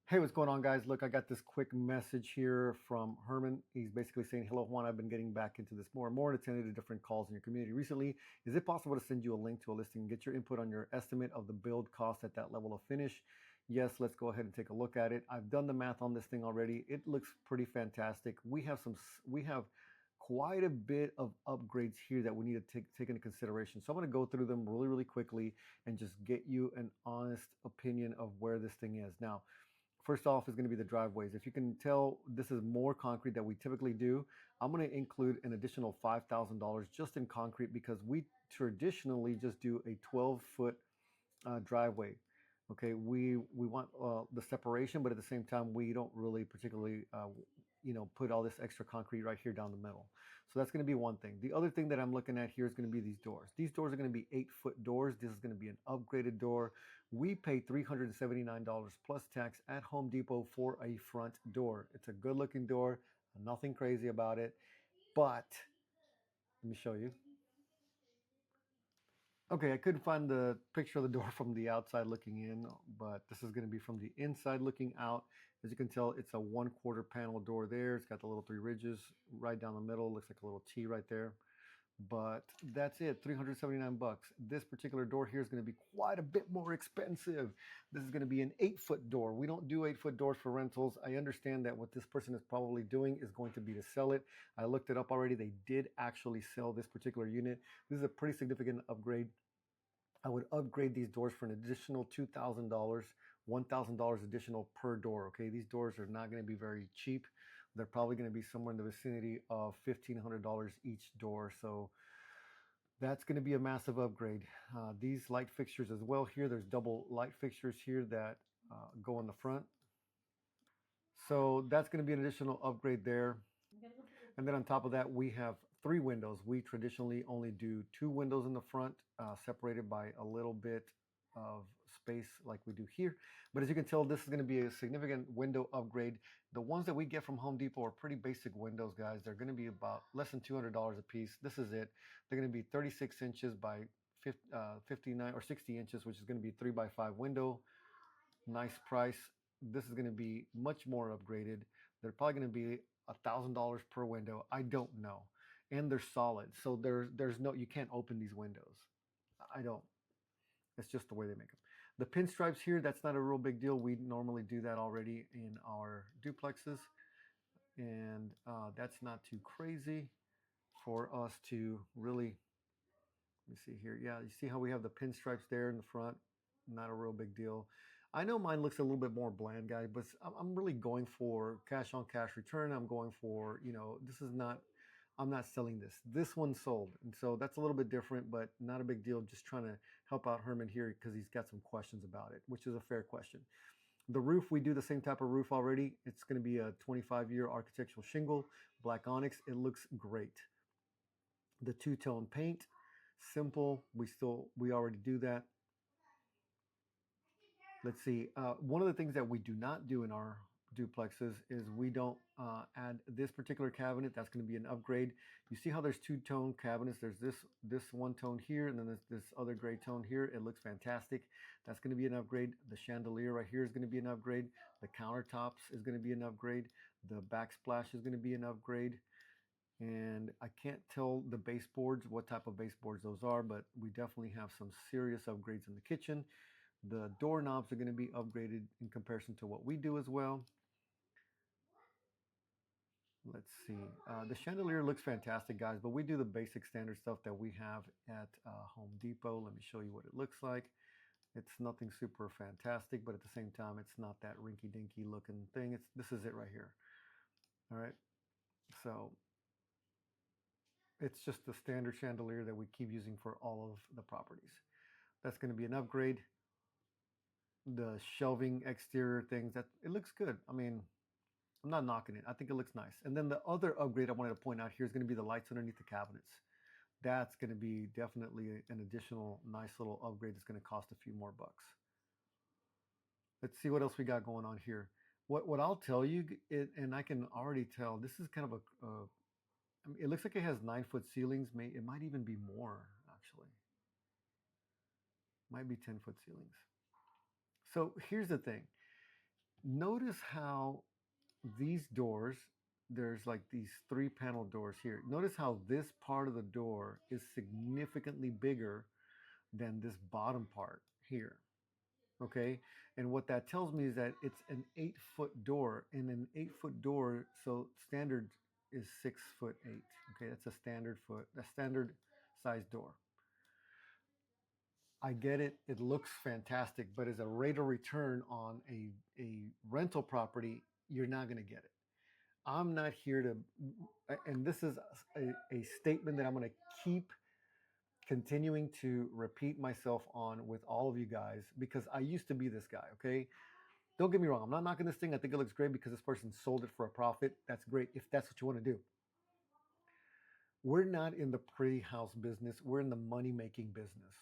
Hey, what's going on, guys? Look, I got this quick message here from Herman. He's basically saying, "Hello, Juan. I've been getting back into this more and more and attended to different calls in your community recently. Is it possible to send you a link to a listing and get your input on your estimate of the build cost at that level of finish?" Yes, let's go ahead and take a look at it. I've done the math on this thing already. It looks pretty fantastic. We have quite a bit of upgrades here that we need to take into consideration. So I'm going to go through them really, really quickly and just get you an honest opinion of where this thing is now. First off is going to be the driveways. If you can tell, this is more concrete than we typically do. I'm going to include an additional $5,000 just in concrete because we traditionally just do a 12-foot driveway. Okay, we want the separation, but at the same time, we don't really particularly, put all this extra concrete right here down the middle. So that's going to be one thing. The other thing that I'm looking at here is going to be these doors. These doors are going to be 8-foot doors. This is going to be an upgraded door. We pay $379 plus tax at Home Depot for a front door. It's a good looking door, nothing crazy about it, but let me show you. Okay, I couldn't find the picture of the door from the outside looking in, but this is going to be from the inside looking out. As you can tell, it's a 1/4 panel door there. It's got the little 3 ridges right down the middle. Looks like a little T right there. But that's it, 379 bucks. This particular door here is going to be quite a bit more expensive. This is going to be an 8-foot door. We don't do 8-foot doors for rentals. I understand that what this person is probably doing is going to be to sell it. I looked it up already. They did actually sell this particular unit. This is a pretty significant upgrade. I would upgrade these doors for an additional $2,000, $1,000 additional per door. Okay, these doors are not going to be very cheap. They're probably going to be somewhere in the vicinity of $1,500 each door. So that's going to be a massive upgrade. These light fixtures as well here. There's double light fixtures here that go in the front. So that's going to be an additional upgrade there. And then on top of that, we have 3 windows. We traditionally only do 2 windows in the front, separated by a little bit of space like we do here. But as you can tell, this is going to be a significant window upgrade. The ones that we get from Home Depot are pretty basic windows, guys. They're going to be about less than $200 a piece. This is it. They're going to be 36 inches by 59 or 60 inches, which is going to be 3x5 window. Nice price. This is going to be much more upgraded. They're probably going to be $1,000 per window. I don't know, and they're solid, so there's no, you can't open these windows. I don't. It's just the way they make them. The pinstripes here, that's not a real big deal. We normally do that already in our duplexes, and that's not too crazy for us to really. Let me see here. Yeah, you see how we have the pinstripes there in the front? Not a real big deal. I know mine looks a little bit more bland, guy, but I'm really going for cash on cash return. I'm going for, this is not, I'm not selling this. This one sold. And so that's a little bit different, but not a big deal. Just trying to help out Herman here because he's got some questions about it, which is a fair question. The roof, we do the same type of roof already. It's going to be a 25-year architectural shingle, black onyx. It looks great. The two-tone paint, simple. We already do that. Let's see. One of the things that we do not do in our duplexes is we don't add this particular cabinet. That's going to be an upgrade. You see how there's two-tone cabinets. There's this one tone here, and then there's this other gray tone here. It looks fantastic. That's going to be an upgrade. The chandelier right here is going to be an upgrade. The countertops is going to be an upgrade. The backsplash is going to be an upgrade. And I can't tell the baseboards, what type of baseboards those are, but we definitely have some serious upgrades in the kitchen. The doorknobs are going to be upgraded in comparison to what we do as well. Let's see. The chandelier looks fantastic, guys, but we do the basic standard stuff that we have at Home Depot. Let me show you what it looks like. It's nothing super fantastic, but at the same time, it's not that rinky-dinky looking thing. This is it right here. All right. So it's just the standard chandelier that we keep using for all of the properties. That's going to be an upgrade. The shelving exterior things, that it looks good. I mean, I'm not knocking it. I think it looks nice. And then the other upgrade I wanted to point out here is going to be the lights underneath the cabinets. That's going to be definitely an additional nice little upgrade that's going to cost a few more bucks. Let's see what else we got going on here. What I'll tell you, and I can already tell, this is kind of I mean, it looks like it has 9-foot ceilings. It might even be more, actually. Might be 10-foot ceilings. So here's the thing. Notice how these doors, there's like these 3 panel doors here. Notice how this part of the door is significantly bigger than this bottom part here. Okay, and what that tells me is that it's an 8 foot door, and an 8 foot door, so standard is 6'8". Okay, that's a standard size door. I get it, it looks fantastic, but as a rate of return on a rental property, you're not going to get it. I'm not here to, and this is a statement that I'm going to keep continuing to repeat myself on with all of you guys, because I used to be this guy. Okay, don't get me wrong, I'm not knocking this thing. I think it looks great because this person sold it for a profit. That's great if that's what you want to do. We're not in the pretty house business, we're in the money making business.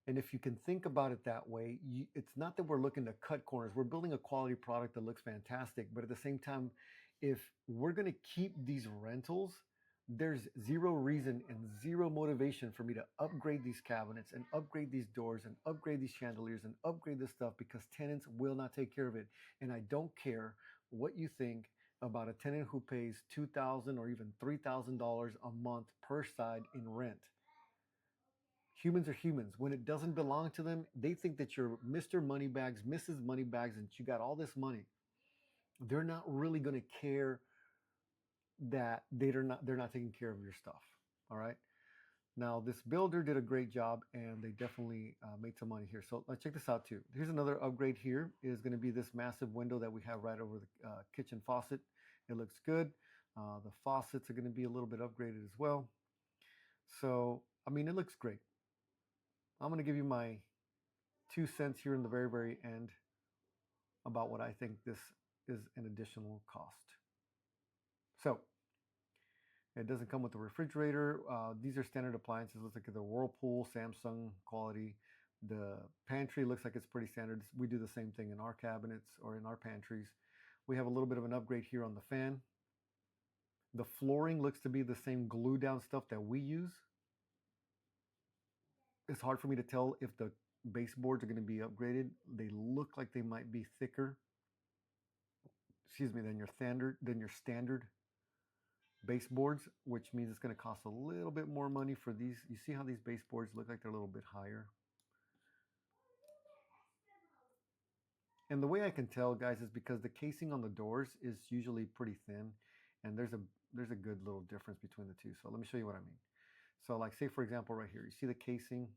And if you can think about it that way, it's not that we're looking to cut corners. We're building a quality product that looks fantastic. But at the same time, if we're going to keep these rentals, there's zero reason and zero motivation for me to upgrade these cabinets and upgrade these doors and upgrade these chandeliers and upgrade this stuff, because tenants will not take care of it. And I don't care what you think about a tenant who pays $2,000 or even $3,000 a month per side in rent. Humans are humans. When it doesn't belong to them, they think that you're Mr. Moneybags, Mrs. Moneybags, and you got all this money. They're not really going to care that they're not taking care of your stuff. All right. Now this builder did a great job, and they definitely made some money here. So let's check this out too. Here's another upgrade. Here is going to be this massive window that we have right over the kitchen faucet. It looks good. The faucets are going to be a little bit upgraded as well. So I mean, it looks great. I'm going to give you my 2 cents here in the very, very end about what I think this is an additional cost. So it doesn't come with a refrigerator. These are standard appliances. Looks like they're Whirlpool, Samsung quality. The pantry looks like it's pretty standard. We do the same thing in our cabinets or in our pantries. We have a little bit of an upgrade here on the fan. The flooring looks to be the same glue down stuff that we use. It's hard for me to tell if the baseboards are going to be upgraded. They look like they might be thicker, than your standard baseboards, which means it's going to cost a little bit more money for these. You see how these baseboards look like they're a little bit higher? And the way I can tell, guys, is because the casing on the doors is usually pretty thin, and there's a good little difference between the two. So let me show you what I mean. So like, say for example, right here, you see the casing.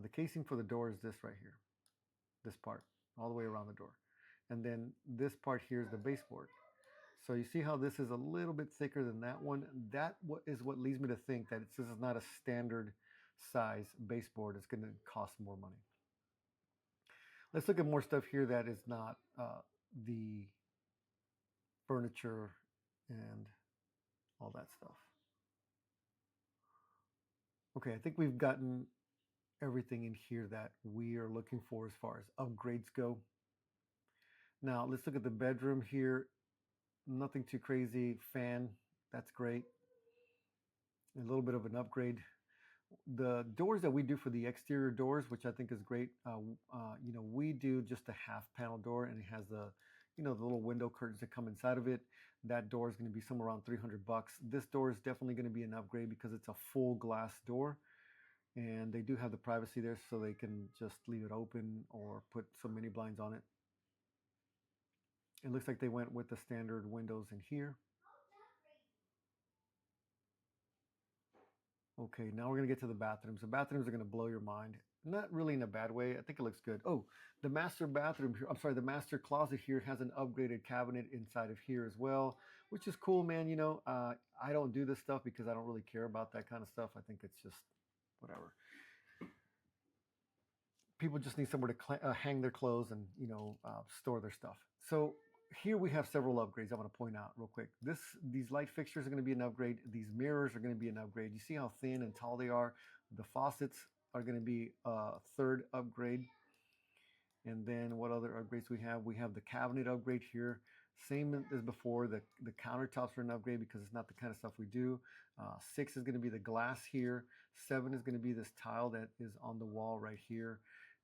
The casing for the door is this right here, this part, all the way around the door. And then this part here is the baseboard. So you see how this is a little bit thicker than that one? That is what leads me to think that this is not a standard size baseboard. It's going to cost more money. Let's look at more stuff here that is not the furniture and all that stuff. Okay, I think we've gotten everything in here that we are looking for as far as upgrades go. Now let's look at the bedroom here. Nothing too crazy. Fan, that's great. A little bit of an upgrade. The doors that we do for the exterior doors, which I think is great, we do just a half panel door, and it has the little window curtains that come inside of it. That door is going to be somewhere around $300. This door is definitely going to be an upgrade because it's a full glass door, and they do have the privacy there, so they can just leave it open or put some mini blinds on it. It looks like they went with the standard windows in here. Okay, now we're going to get to the bathrooms. The bathrooms are going to blow your mind. Not really in a bad way. I think it looks good. Oh, the master bathroom here, the master closet here has an upgraded cabinet inside of here as well, which is cool, man. I don't do this stuff because I don't really care about that kind of stuff. I think it's just whatever. People just need somewhere to hang their clothes and store their stuff. So here we have several upgrades I want to point out real quick. These light fixtures are going to be an upgrade. These mirrors are going to be an upgrade. You see how thin and tall they are? The faucets are going to be a third upgrade. And then what other upgrades we have? We have the cabinet upgrade here. Same as before, the countertops are an upgrade because it's not the kind of stuff we do. 6 is going to be the glass here. 7 is going to be this tile that is on the wall right here.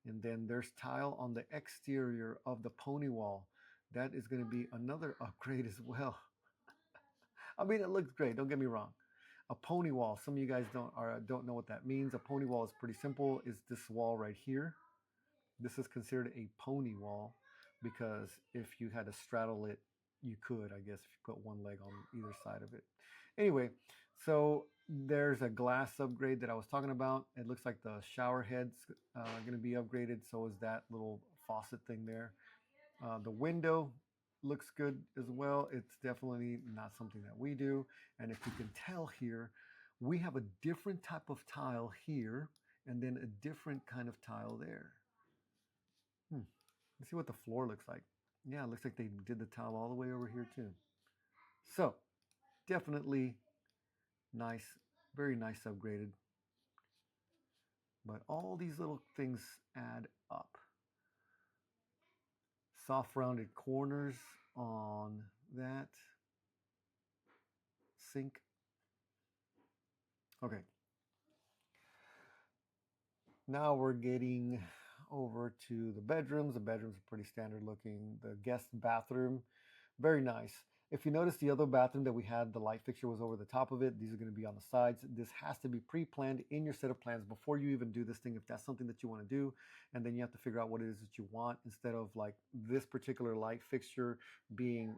And then there's tile on the exterior of the pony wall. That is going to be another upgrade as well. I mean, it looks great. Don't get me wrong. A pony wall. Some of you guys don't know what that means. A pony wall is pretty simple. Is this wall right here? This is considered a pony wall because if you had to straddle it, you could, I guess, if you put one leg on either side of it. Anyway, so there's a glass upgrade that I was talking about. It looks like the shower head's going to be upgraded. So is that little faucet thing there. The window looks good as well. It's definitely not something that we do. And if you can tell here, we have a different type of tile here and then a different kind of tile there. Let's see what the floor looks like. Yeah, it looks like they did the tile all the way over here too. So definitely nice, very nice upgraded. But all these little things add up. Soft rounded corners on that sink. Okay. Now we're getting over to the bedrooms. The bedrooms are pretty standard looking. The guest bathroom, very nice. If you notice, the other bathroom that we had, the light fixture was over the top of it. These are going to be on the sides. This has to be pre-planned in your set of plans before you even do this thing, if that's something that you want to do. And then you have to figure out what it is that you want, instead of like this particular light fixture being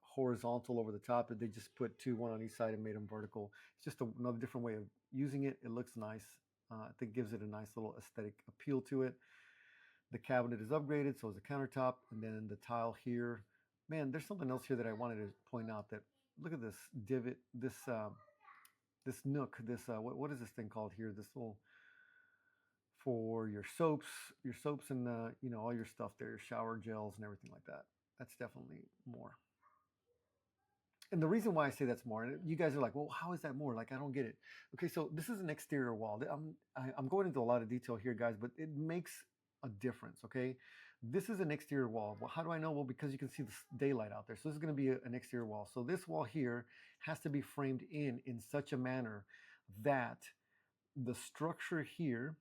horizontal over the top. They just put two, one on each side, and made them vertical. It's just another different way of using it. It looks nice. I think gives it a nice little aesthetic appeal to it. The cabinet is upgraded, so is the countertop, and then the tile here. Man, there's something else here that I wanted to point out. That look at this divot, this nook, this what is this thing called here? This little for your soaps, and all your stuff there, your shower gels and everything like that. That's definitely more. And the reason why I say that's more, and you guys are like, well, how is that more? Like, I don't get it. Okay, so this is an exterior wall. I'm going into a lot of detail here, guys, but it makes a difference, okay? This is an exterior wall. Well, how do I know? Well, because you can see the daylight out there. So this is going to be an exterior wall. So this wall here has to be framed in such a manner that the structure here,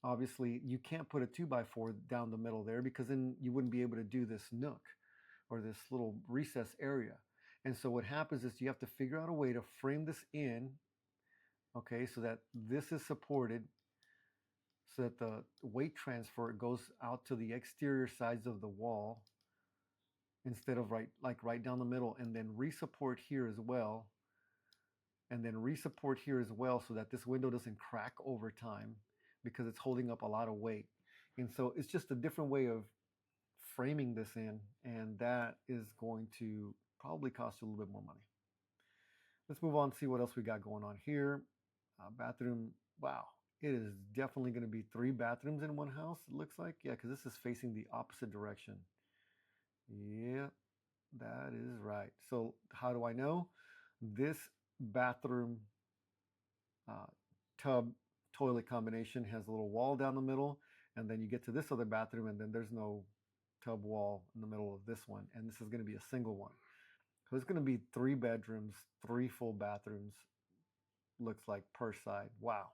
obviously, you can't put a 2x4 down the middle there, because then you wouldn't be able to do this nook or this little recess area. And so what happens is you have to figure out a way to frame this in, okay, so that this is supported, so that the weight transfer goes out to the exterior sides of the wall instead of right down the middle, and then resupport here as well, and then resupport here as well, so that this window doesn't crack over time because it's holding up a lot of weight. And so it's just a different way of framing this in, and that is going to probably cost you a little bit more money. Let's move on and see what else we got going on here. Bathroom, wow. It is definitely going to be 3 bathrooms in one house, it looks like. Yeah, because this is facing the opposite direction. Yeah, that is right. So how do I know? This bathroom tub toilet combination has a little wall down the middle, and then you get to this other bathroom, and then there's no tub wall in the middle of this one, and this is going to be a single one. So it's going to be 3 bedrooms, 3 full bathrooms, looks like, per side. Wow.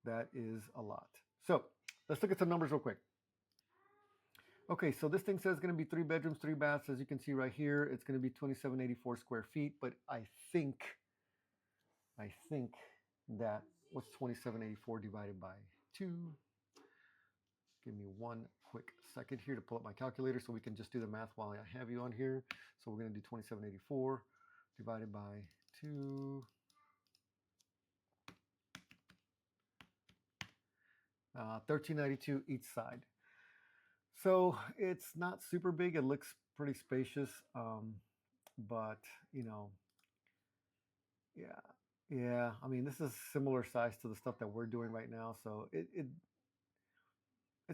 That is a lot. So let's look at some numbers real quick. Okay, so this thing says it's going to be 3 bedrooms, 3 baths. As you can see right here, it's going to be 2784 square feet. But I think that, what's 2784 divided by 2? Give me one quick second here to pull up my calculator so we can just do the math while I have you on here. So we're going to do 2784 divided by 2. 1392 each side. So it's not super big. It looks pretty spacious, but yeah. I mean, this is similar size to the stuff that we're doing right now, so it's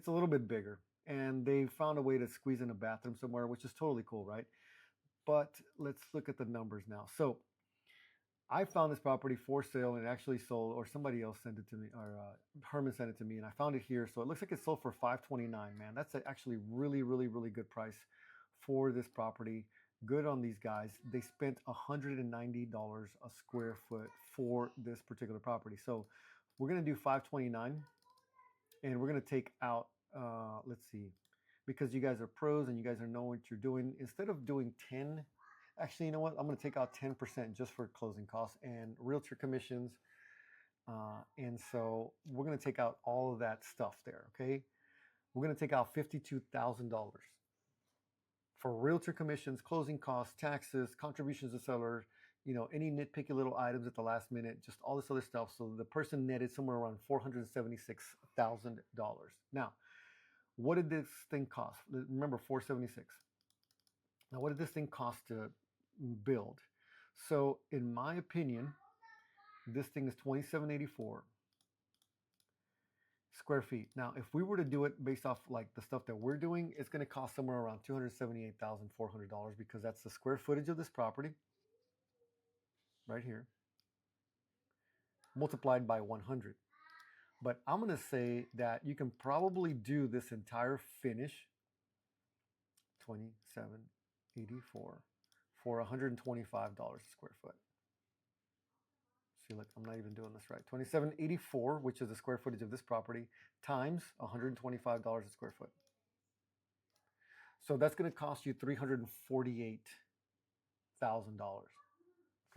a little bit bigger. And they found a way to squeeze in a bathroom somewhere, which is totally cool, right? But let's look at the numbers now. So I found this property for sale, and it actually sold, or somebody else sent it to me, or Herman sent it to me, and I found it here. So it looks like it sold for $529. Man, that's actually really, really, really good price for this property. Good on these guys. They spent $190 a square foot for this particular property. So We're going to do 529, and we're going to take out, let's see, because you guys are pros and you guys know what you're doing. Instead of doing 10, actually, you know what? I'm going to take out 10% just for closing costs and realtor commissions. And so we're going to take out all of that stuff there, okay? We're going to take out $52,000 for realtor commissions, closing costs, taxes, contributions to seller, any nitpicky little items at the last minute, just all this other stuff. So the person netted somewhere around $476,000. Now, what did this thing cost? Remember, 476. Now, what did this thing cost to build? So, in my opinion, this thing is 2784 square feet. Now, if we were to do it based off like the stuff that we're doing, it's going to cost somewhere around $278,400 because that's the square footage of this property right here multiplied by 100. But I'm going to say that you can probably do this entire finish 2784 for $125 a square foot. See, look, I'm not even doing this right. 2784, which is the square footage of this property, times $125 a square foot. So that's going to cost you $348,000.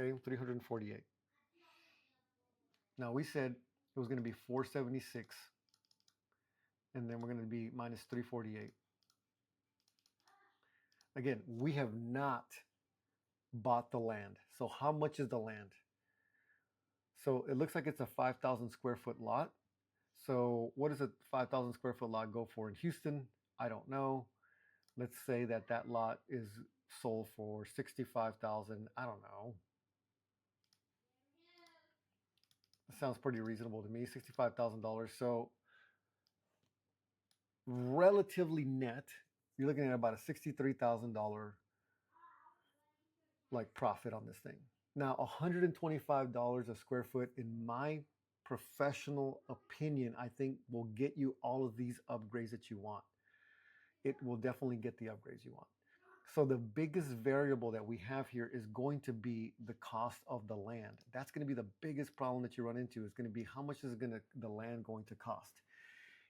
Okay, 348. Now we said it was going to be 476, and then we're going to be minus 348. Again, we have not bought the land. So how much is the land? So it looks like it's a 5,000 square foot lot. So what does a 5,000 square foot lot go for in Houston? I don't know. Let's say that that lot is sold for 65,000. I don't know. That sounds pretty reasonable to me, $65,000. So relatively net, you're looking at about a $63,000 like profit on this thing. Now, $125 a square foot, in my professional opinion, I think will get you all of these upgrades that you want. It will definitely get the upgrades you want. So the biggest variable that we have here is going to be the cost of the land. That's going to be the biggest problem that you run into, is going to be how much is the land going to cost.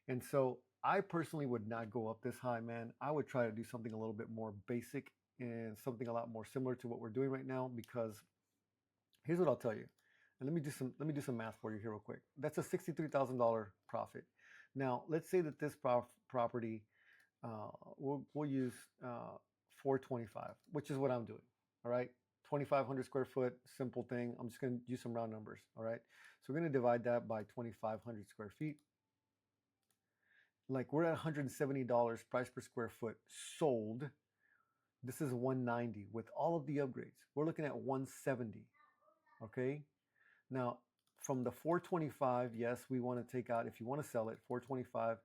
And so I personally would not go up this high, man. I would try to do something a little bit more basic and something a lot more similar to what we're doing right now, because here's what I'll tell you. And let me do some math for you here real quick. That's a $63,000 profit. Now, let's say that this property, we'll use 425, which is what I'm doing. All right, 2,500 square foot, simple thing. I'm just going to use some round numbers. All right, so we're going to divide that by 2,500 square feet. Like, we're at $170 price per square foot sold. This is 190 with all of the upgrades. We're looking at 170. Okay, now from the 425, yes, we want to take out, if you want to sell it, 425,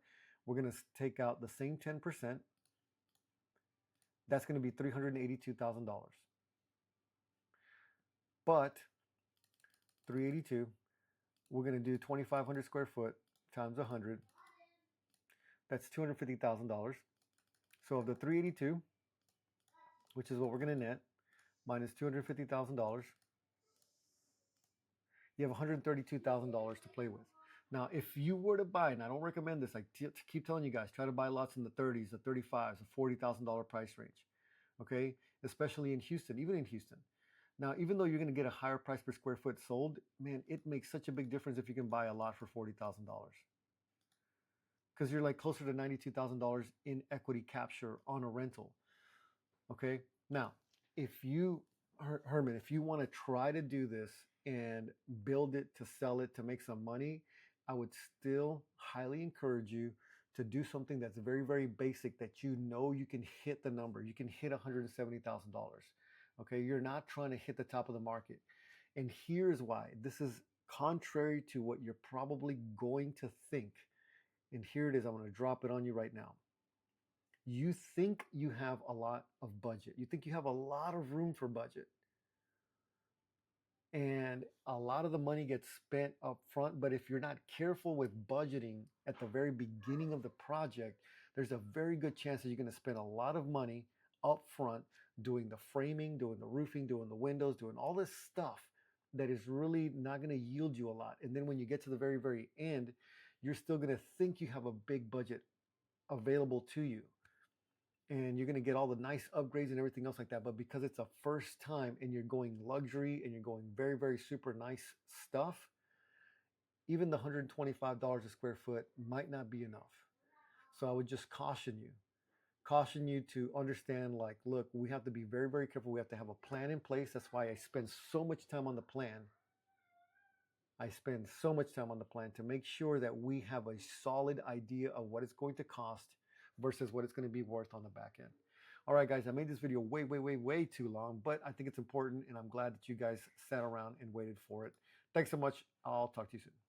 we're going to take out the same 10%. That's going to be $382,000. But 382, we're going to do 2,500 square foot times 100. That's $250,000. So of the 382, which is what we're going to net, minus $250,000, you have $132,000 to play with. Now, if you were to buy, and I don't recommend this, I keep telling you guys, try to buy lots in the 30s, the 35s, the $40,000 price range, okay? Especially in Houston, even in Houston. Now, even though you're going to get a higher price per square foot sold, man, it makes such a big difference if you can buy a lot for $40,000. Because you're like closer to $92,000 in equity capture on a rental, okay? Now, if you, Herman, if you want to try to do this and build it to sell it to make some money, I would still highly encourage you to do something that's very, very basic, that you know you can hit the number. You can hit $170,000. Okay, you're not trying to hit the top of the market. And here's why. This is contrary to what you're probably going to think. And here it is. I'm going to drop it on you right now. You think you have a lot of budget. You think you have a lot of room for budget. And a lot of the money gets spent up front. But if you're not careful with budgeting at the very beginning of the project, there's a very good chance that you're going to spend a lot of money up front doing the framing, doing the roofing, doing the windows, doing all this stuff. that is really not going to yield you a lot. And then when you get to the very, very end, you're still going to think you have a big budget available to you. And you're going to get all the nice upgrades and everything else like that. But because it's a first time and you're going luxury and you're going very, very super nice stuff, even the $125 a square foot might not be enough. So I would just caution you to understand, like, look, we have to be very, very careful. We have to have a plan in place. That's why I spend so much time on the plan. I spend so much time on the plan to make sure that we have a solid idea of what it's going to cost versus what it's going to be worth on the back end. All right, guys, I made this video way, way, way, way too long, but I think it's important, and I'm glad that you guys sat around and waited for it. Thanks so much. I'll talk to you soon.